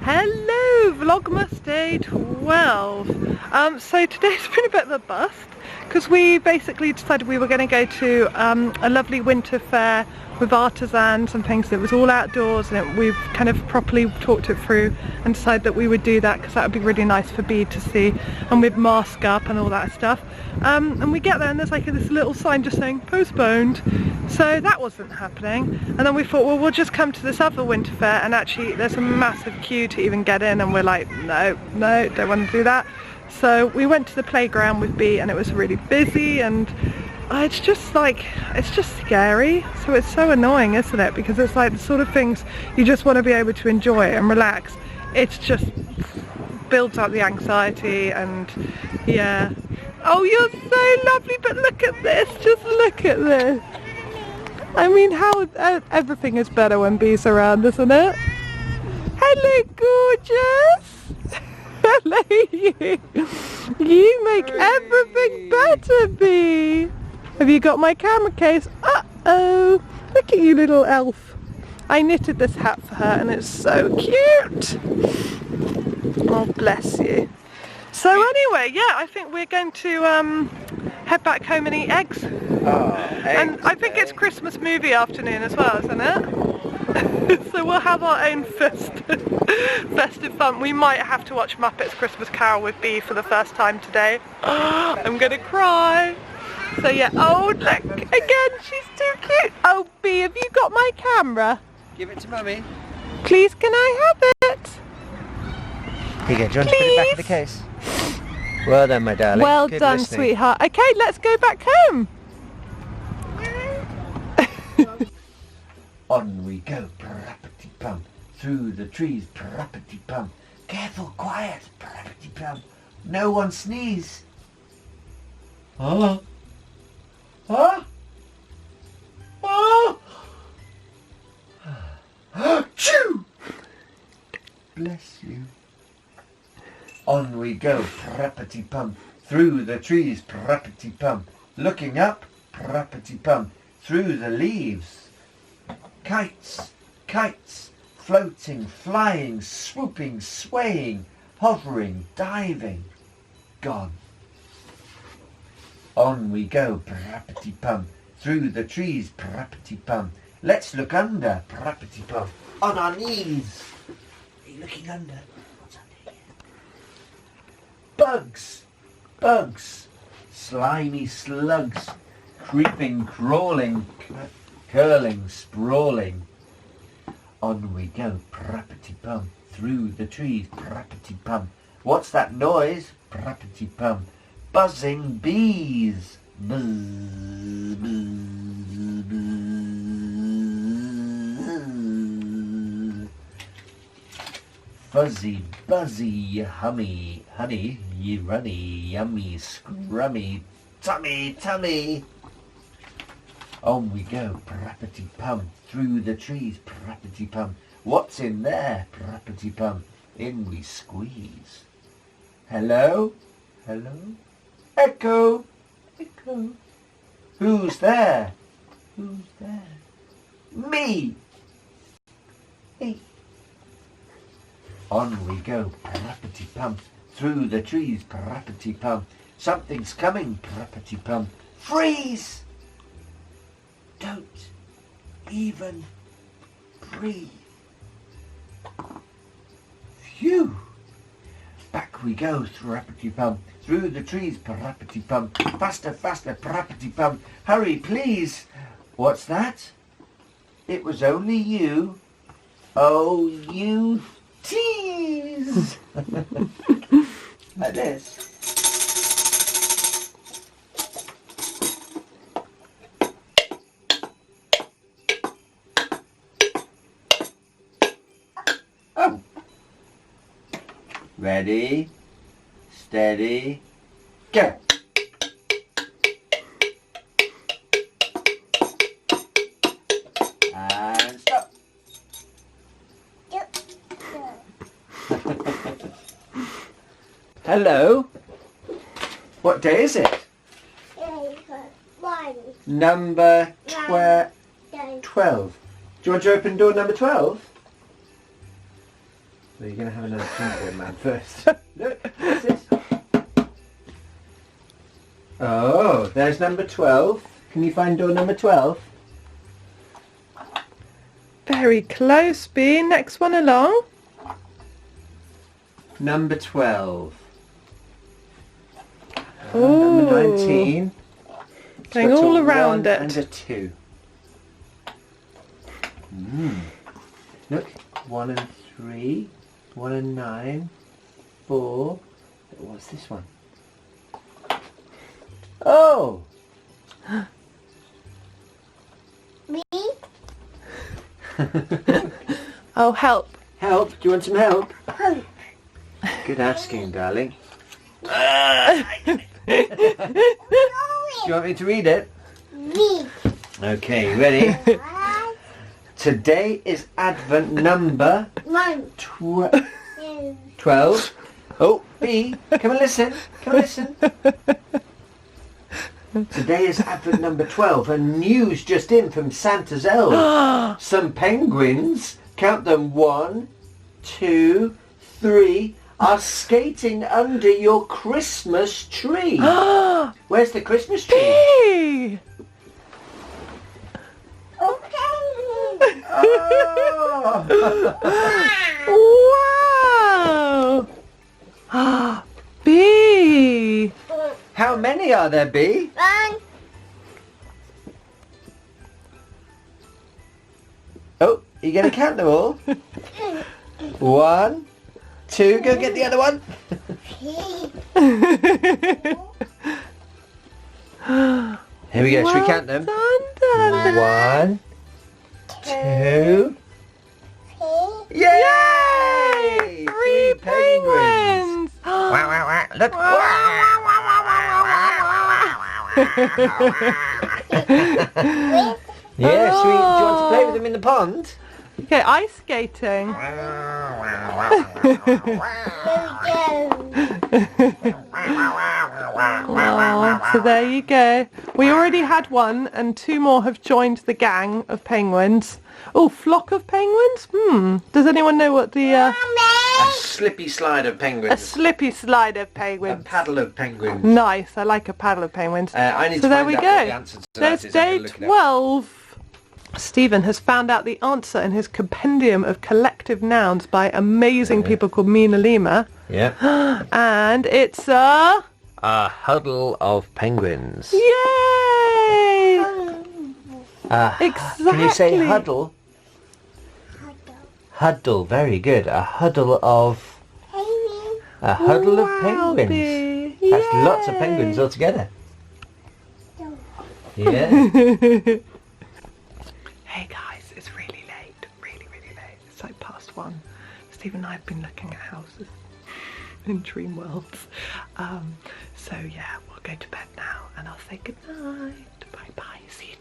Hello, Vlogmas day 12. So today's been a bit of a bust because we basically decided we were going to go to a lovely winter fair with artisans and things that was all outdoors, and we've kind of properly talked it through and decided that we would do that because that would be really nice for Bea to see, and with mask up and all that stuff. And we get there and there's like this little sign just saying postponed, so that wasn't happening. And then we thought, well, we'll just come to this other winter fair, and actually there's a massive queue to even get in, and we're like, no, don't want to do that. So we went to the playground with Bea and it was really busy, and it's just scary. So it's so annoying, isn't it? Because it's like the sort of things you just want to be able to enjoy and relax. It's just builds up the anxiety, and yeah. Oh, you're so lovely, but look at this, just look at this. I mean, how everything is better when Bea's around, isn't it? Hello, gorgeous. Hello, you. You make everything better, Bea. Have you got my camera case? Uh-oh. Look at you, little elf. I knitted this hat for her and it's so cute. Oh, bless you. So anyway, yeah, I think we're going to head back home and eat eggs. Oh, eggs. And I think it's Christmas movie afternoon as well, isn't it? So we'll have our own festive fun. We might have to watch Muppets Christmas Carol with Bea for the first time today. I'm gonna cry. So yeah, oh look, again, she's too cute. Oh Bea, have you got my camera? Give it to Mummy. Please, can I have it? Here you go, do you want to put it back in the case? Well done, my darling. Well Good done, listening. sweetheart. Okay, let's go back home. On we go, parappity-pum, through the trees, parappity-pum. Careful, quiet, parappity-pum. No one sneeze. Huh? Huh? Oh! Choo! Bless you. On we go, parappity-pum, through the trees, parappity-pum. Looking up, parappity-pum, through the leaves. Kites, kites, floating, flying, swooping, swaying, hovering, diving, gone. On we go, parappity-pum, through the trees, parappity-pum. Let's look under, parappity-pum, on our knees. Are you looking under? What's under here? Bugs, bugs, slimy slugs, creeping, crawling, curling, sprawling. On we go, parappity-pum, through the trees, parappity-pum. What's that noise? Parappity-pum. Buzzing bees. Buzz, buzz, buzz. Fuzzy, buzzy, hummy, honey, ye runny, yummy, scrummy, tummy, tummy. On we go, parappity-pum, through the trees, parappity-pum. What's in there, parappity-pum? In we squeeze. Hello? Hello? Echo! Echo! Who's there? Who's there? Me! Me! On we go, parappity-pum, through the trees, parappity-pum. Something's coming, parappity-pum. Freeze! Don't even breathe. Phew! Back we go, parappity-pum, through the trees, parappity-pum. Faster, faster, parappity-pum. Hurry, please. What's that? It was only you. Oh, you tease. Like this. Oh. Ready, steady, go. And stop. Hello. What day is it? Number 12. Do you want to open door number 12? Well, you're going to have another gingerbread man first. Look, what's this? Oh, there's number 12. Can you find door number 12? Very close, B. Next one along. Number 12. Ooh. Number 19. Going Got all a around 1 it. and a 2. Look, 1 and 3, 1 and 9, 4. What's this one? Oh! Me? Oh, help. Help? Do you want some help? Hope. Good asking, darling. Do you want me to read it? Me. Okay, ready? Today is Advent number 1, 12. 2, Oh, B, come and listen. Come and listen. Today is Advent number 12 and news just in from Santa's elves. Some penguins, count them 1, 2, 3, are skating under your Christmas tree. Where's the Christmas tree? B. okay. Oh. Wow. B. How many are there, B? 1, Oh, are you going to count them all? 1, 2, go get the other one. 3, Here we go, should we count them? Done, darling. 1, 2, 3. yay! 3 penguins. Look. Yeah, do you want to play with them in the pond? Okay, ice skating. Oh, so there you go. We already had one and 2 more have joined the gang of penguins. Oh, flock of penguins? Does anyone know what the... A slippy slide of a penguins. slippy slide of A penguins. paddle of penguins. Nice, I like a paddle of penguins. I need So to there find we out go. what the answer to There's that is. I'm day gonna look it up. 12. Stephen has found out the answer in his compendium of collective nouns by amazing people called Mina Lima. Yeah. And it's a... huddle of penguins. Yay! Exactly. Can you say huddle? Huddle, very good. A huddle of penguins. Bea. That's lots of penguins altogether. Yeah. Hey guys, it's really late. Really, really late. It's like past 1. Steve and I have been looking at houses in dream worlds. So yeah, we'll go to bed now and I'll say good night. Bye bye. See you